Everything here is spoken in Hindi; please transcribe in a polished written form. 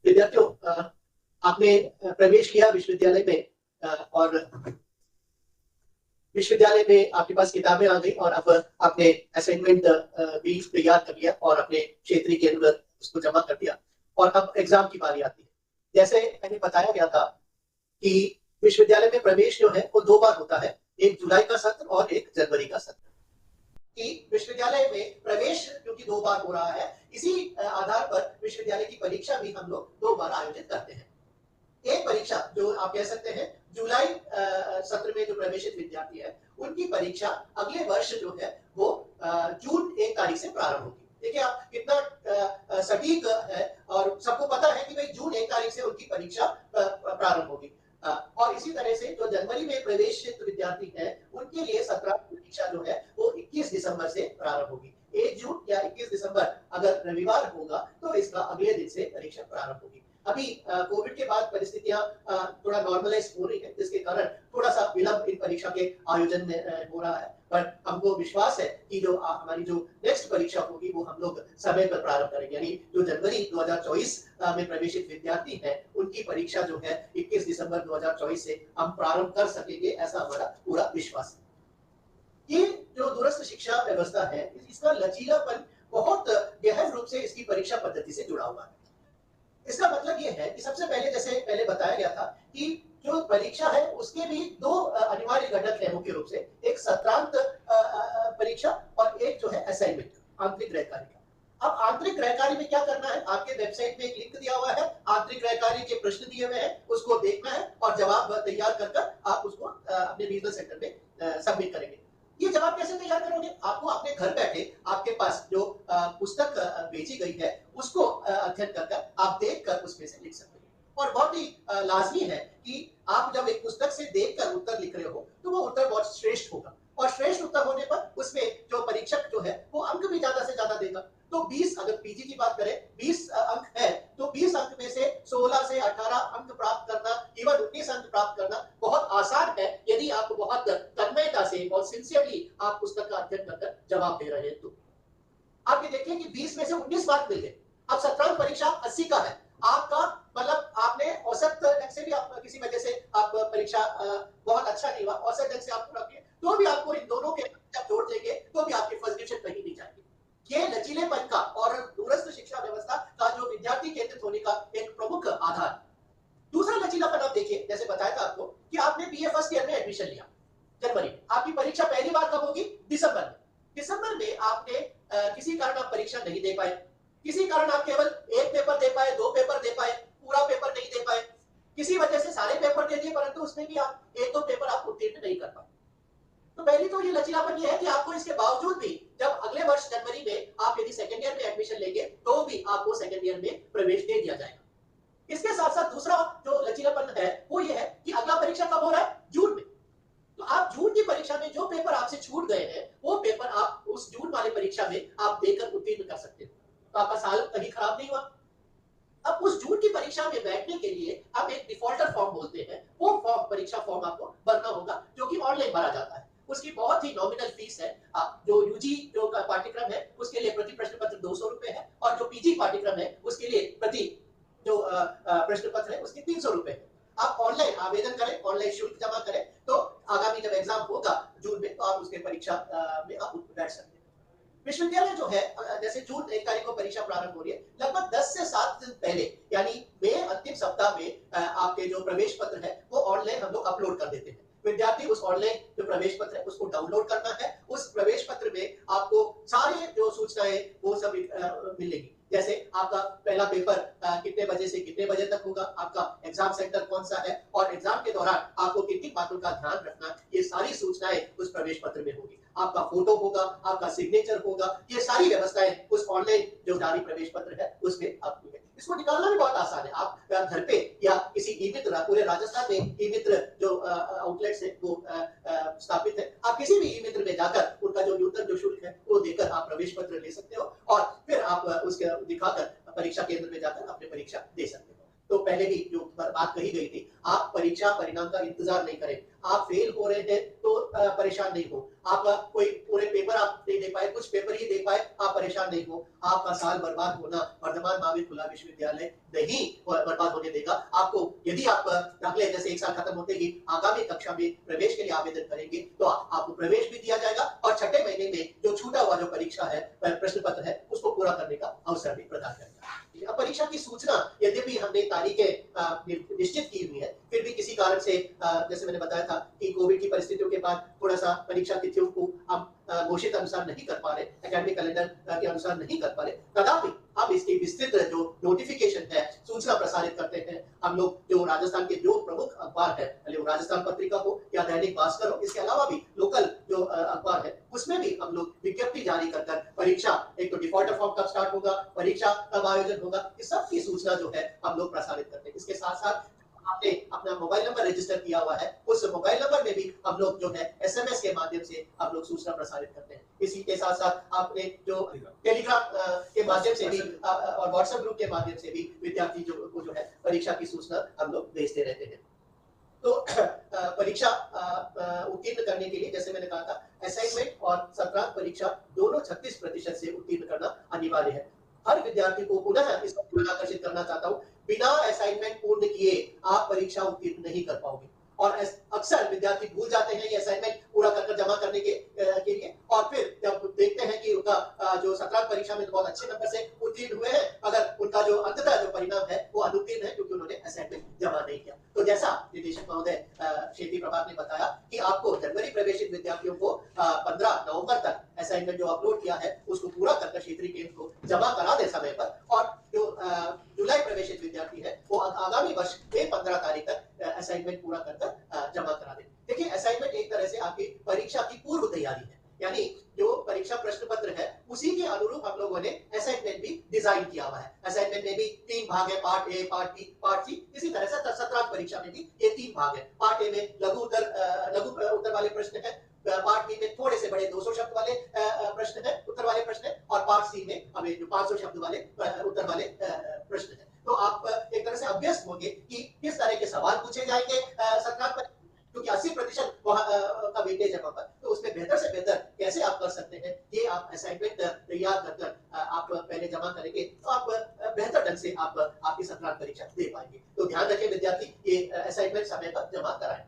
विद्यार्थियों, आपने प्रवेश किया विश्वविद्यालय में, और विश्वविद्यालय में आपके पास किताबें आ गई और अब आपने असाइनमेंट भी तैयार कर लिया और अपने क्षेत्रीय केंद्र उसको जमा कर दिया और अब एग्जाम की बारी आती है। जैसे मैंने बताया गया था कि विश्वविद्यालय में प्रवेश जो है वो 2 बार होता है, एक जुलाई का सत्र और एक जनवरी का सत्र। कि विश्वविद्यालय में प्रवेश क्योंकि 2 बार हो रहा है, इसी आधार पर विश्वविद्यालय की परीक्षा भी हम लोग 2 बार आयोजित करते हैं। एक परीक्षा जो आप कह सकते हैं जुलाई सत्र में जो प्रवेशित विद्यार्थी है उनकी परीक्षा अगले वर्ष जो है वो जून 1 तारीख से प्रारंभ होगी। देखिए आप कितना सटीक है, और सबको पता है कि भाई जून 1 तारीख से उनकी परीक्षा प्रारंभ होगी। और इसी तरह से जो जनवरी में प्रवेशित विद्यार्थी है उनके लिए 17 परीक्षा जो है वो 21 दिसंबर से प्रारंभ होगी। 1 जून या 21 दिसंबर अगर रविवार होगा तो इसका अगले दिन से परीक्षा प्रारंभ होगी। अभी कोविड के बाद परिस्थितियां थोड़ा नॉर्मलाइज हो रही है, जिसके कारण थोड़ा सा विलंब इन परीक्षा के आयोजन में हो रहा है, पर हमको विश्वास है कि जो हमारी जो नेक्स्ट परीक्षा होगी वो हम लोग समय पर प्रारंभ करेंगे। यानी जो जनवरी 2024 में प्रवेशित विद्यार्थी हैं उनकी परीक्षा जो है 21 दिसंबर 2024 से हम प्रारंभ कर सकेंगे, ऐसा हमारा पूरा विश्वास है। ये जो दूरस्थ शिक्षा व्यवस्था है इसका लचीलापन बहुत गहन रूप से इसकी परीक्षा पद्धति से जुड़ा हुआ है। इसका मतलब ये है कि सबसे पहले जैसे पहले बताया गया था कि जो परीक्षा है उसके भी 2 अनिवार्य घटक हैं मुख्य रूप से, एक सत्रांत परीक्षा और एक जो है असाइनमेंट आंतरिक गृह कार्य का। अब आंतरिक गृह कार्य में क्या करना है, आपके वेबसाइट में एक लिंक दिया हुआ है, आंतरिक गृह कार्य के प्रश्न दिए हुए हैं, उसको देखना है और जवाब तैयार कर आप उसको अपने रीजनल सेंटर में सबमिट करेंगे। ये जवाब कैसे तैयार करोगे? आपको अपने घर बैठे आपके पास जो पुस्तक भेजी गई है उसको अध्ययन कर आप देखकर उसमें से लिख सकते हो। और बहुत ही लाजमी है कि आप जब एक पुस्तक से देखकर उत्तर लिख रहे हो तो वो उत्तर बहुत श्रेष्ठ होगा, और श्रेष्ठ उत्तर होने पर उसमें जो परीक्षक जो है वो अंक भी ज्यादा से ज्यादा देगा। तो 20, अगर पीजी की बात करें 20 अंक है तो 20 अंक में से 16 से 18 अंक प्राप्त करना, इवन 19 अंक प्राप्त करना बहुत आसान है यदि आप बहुत तन्मयता से, बहुत सिंसियरली आप पुस्तक का अध्ययन कर जवाब दे रहे हैं। तो आप ये देखिए कि 20 में से 19 मार्क मिल गए। अब सत्रांत परीक्षा 80 का है, आपका मतलब आपने औसत ढंग से भी आप किसी वजह से आप परीक्षा बहुत अच्छा नहीं हुआ, औसत ढंग से आप पूरा किए तो भी आपको इन दोनों के जब जोड़ देंगे तो भी आपकी फर्स्ट डिवीजन कहीं नहीं जाएगी। ये लचीलेपन का और दूरस्थ शिक्षा व्यवस्था का जो विद्यार्थी केंद्रित होने का एक प्रमुख आधार। दूसरा लचीलापन आप देखिए, जैसे बताया था आपको कि आपने बीए फर्स्ट ईयर में एडमिशन लिया जनवरी में, आपकी परीक्षा पहली बार कब होगी? दिसंबर में। दिसंबर में आपने किसी कारण आप परीक्षा नहीं दे पाए, किसी कारण आप केवल 1 पेपर दे पाए, 2 पेपर दे पाए, पूरा पेपर नहीं दे पाए, किसी वजह से सारे पेपर दे दिए परंतु उसमें भी आप 1-2 पेपर आप उत्तीर्ण नहीं कर पाए। तो पहली तो ये लचीलापन ये है कि आपको इसके बावजूद भी जब अगले वर्ष जनवरी में आप यदि सेकेंड ईयर में एडमिशन लेंगे तो भी आपको सेकेंड ईयर में प्रवेश दे दिया जाएगा। इसके साथ साथ दूसरा जो लचीलापन है वो ये है कि अगला परीक्षा कब हो रहा है? जून में। तो आप जून की परीक्षा में जो पेपर आपसे छूट गए हैं वो पेपर आप उस जून वाले परीक्षा में आप देकर उत्तीर्ण कर सकते हो, तो आपका साल कहीं खराब नहीं हुआ। अब उस जून की परीक्षा में बैठने के लिए हम एक डिफॉल्टर फॉर्म बोलते हैं, वो फॉर्म परीक्षा फॉर्म आपको भरना होगा जो कि ऑनलाइन भरा जाता है। उसकी बहुत ही नॉमिनल फीस है। जो यूजी जो पाठ्यक्रम है उसके लिए प्रति प्रश्न पत्र 200 रुपए है, और जो पीजी पाठ्यक्रम है उसके लिए प्रति जो प्रश्न पत्र है उसके 300 रुपए है। आप ऑनलाइन आवेदन करें, ऑनलाइन शुल्क जमा करें, तो आगामी जब एग्जाम होगा जून में तो आप उसके परीक्षा में आप बैठ सकते हैं। विश्वविद्यालय जो है जैसे जून 1 तारीख को परीक्षा प्रारंभ हो रही है, लगभग 10 से 7 दिन पहले यानी मई अंतिम सप्ताह में आपके जो प्रवेश पत्र है वो ऑनलाइन हम लोग अपलोड कर देते हैं। विद्यार्थी उस ऑनलाइन जो प्रवेश पत्र है उसको डाउनलोड करना है। उस प्रवेश पत्र में आपको सारे जो सूचनाएं वो सब मिलेगी, जैसे आपका पहला पेपर कितने बजे से कितने बजे तक होगा, आपका एग्जाम सेंटर कौन सा है, और एग्जाम के दौरान आपको किन किन बातों का ध्यान रखना, ये सारी सूचनाएं उस प्रवेश पत्र में होगी। आपका फोटो होगा, आपका सिग्नेचर होगा, ये सारी व्यवस्थाएं उस ऑनलाइन जो जारी प्रवेश पत्र है उसमें आपको है। इसको निकालना भी बहुत आसान है। आप घर पे या किसी ई मित्र, पूरे राजस्थान में ई मित्र जो आउटलेट्स है वो स्थापित है, आप किसी भी ई मित्र में जाकर उनका जो न्यूनतम जो शुल्क है वो देकर आप प्रवेश पत्र ले सकते हो और फिर आप उसके दिखाकर परीक्षा केंद्र में जाकर अपनी परीक्षा दे सकते हो। तो पहले भी जो बात कही गई थी, आप परीक्षा परिणाम का इंतजार नहीं करें। आप फेल हो रहे हैं तो परेशान नहीं हो। आप कोई पूरे पेपर आप नहीं दे पाए, कुछ पेपर ही दे पाए, आप परेशान नहीं हो। आपका साल बर्बाद होना वर्धमान महावीर खुला विश्वविद्यालय नहीं बर्बाद होने देगा। आपको यदि आप अगले जैसे 1 साल खत्म होते ही आगामी कक्षा में प्रवेश के लिए आवेदन करेंगे, तो आपको प्रवेश भी दिया जाएगा और छठे महीने में जो छूटा हुआ जो परीक्षा है, प्रश्न पत्र है, उसको पूरा करने का अवसर भी प्रदान करेगा। अब परीक्षा की सूचना यद्यपि हमने तारीखें निश्चित की हुई है, फिर भी किसी कारण से जैसे मैंने बताया था कि कोविड की परिस्थितियों के बाद थोड़ा सा परीक्षा तिथियों को हम घोषित अनुसार नहीं कर पा रहे, एकेडमिक कैलेंडर के अनुसार नहीं कर पा रहे, तथापि हम इसकी विस्तृत जो नोटिफिकेशन है, सूचना प्रसारित करते हैं। हम लोग जो राजस्थान के जो प्रमुख अखबार है, भले वो राजस्थान पत्रिका हो या दैनिक भास्कर हो, इसके अलावा भी लोकल जो अखबार है, उसमें भी हम लोग विज्ञप्ति जारी कर परीक्षा, एक तो डिफॉल्टर फॉर्म कब स्टार्ट होगा, परीक्षा कब आयोजन होगा, इस सब की सूचना जो है हम लोग प्रसारित करते हैं। इसके साथ साथ आपने अपना मोबाइल नंबर रजिस्टर किया हुआ है, उस मोबाइल नंबर में भी हम लोग जो है एसएमएस के माध्यम से हम लोग सूचना प्रसारित करते हैं। इसी के साथ साथ आपने जो टेलीग्राम के माध्यम से भी और व्हाट्सएप ग्रुप के माध्यम से भी विद्यार्थी जो है परीक्षा की सूचना हम लोग भेजते रहते हैं। तो परीक्षा उत्तीर्ण करने के लिए जैसे मैंने कहा था, असाइनमेंट और सत्रांत परीक्षा दोनों 36% से उत्तीर्ण करना अनिवार्य है। हर विद्यार्थी को पुनः इस पर आकर्षित करना चाहता हूं, बिना असाइनमेंट पूर्ण किए आप परीक्षा उत्तीर्ण नहीं कर पाओगे। और अक्सर विद्यार्थी भूल जाते हैं ये असाइनमेंट पूरा कर जमा करने के लिए, और फिर जब देखते हैं कि उनका जो सत्रांत परीक्षा में तो बहुत अच्छे नंबर से उत्तीर्ण हुए हैं, मगर उनका जो अंततः जो परिणाम है वो अनुत्तीर्ण है, क्योंकि उन्होंने असाइनमेंट जमा नहीं किया। तो जैसा निदेशक महोदय क्षेत्रीय प्रभाग ने बताया कि आपको जनवरी प्रवेशित विद्यार्थियों को 15 नवंबर तक असाइनमेंट जो अपलोड किया है उसको पूरा कर क्षेत्रीय केंद्र को जमा करा दे समय पर, और जो जुलाई प्रवेशित विद्यार्थी है वो आगामी वर्ष में 15 तारीख तक असाइनमेंट पूरा कर जमा करा दे। देखिए, असाइनमेंट एक तरह से आपकी परीक्षा की पूर्व तैयारी है, यानी जो परीक्षा प्रश्न पत्र है उसी के अनुरूप हम लोगों ने असाइनमेंट भी डिजाइन किया हुआ है। असाइनमेंट में भी 3 भाग है, part A, part B, part C. इसी तरह से सत्रांत परीक्षा में भी ये 3 भाग है। पार्ट ए में लघु उत्तर वाले प्रश्न है, पार्ट बी में थोड़े से बड़े 200 शब्द वाले प्रश्न है, उत्तर वाले प्रश्न है, और पार्ट सी में हमें जो 500 शब्द वाले उत्तर वाले प्रश्न है। तो आप एक तरह से अभ्यस्त होंगे कि किस तरह के सवाल पूछे जाएंगे सत्रांत परीक्षा, क्योंकि 80% का वेटेज है वहां पर, तो उसमें बेहतर से बेहतर कैसे आप कर सकते हैं, ये आप असाइनमेंट तैयार कर आप पहले जमा करेंगे तो आप बेहतर ढंग से आप आपकी सत्रांत परीक्षा दे पाएंगे। तो ध्यान रखें विद्यार्थी, ये असाइनमेंट समय पर जमा कराएं।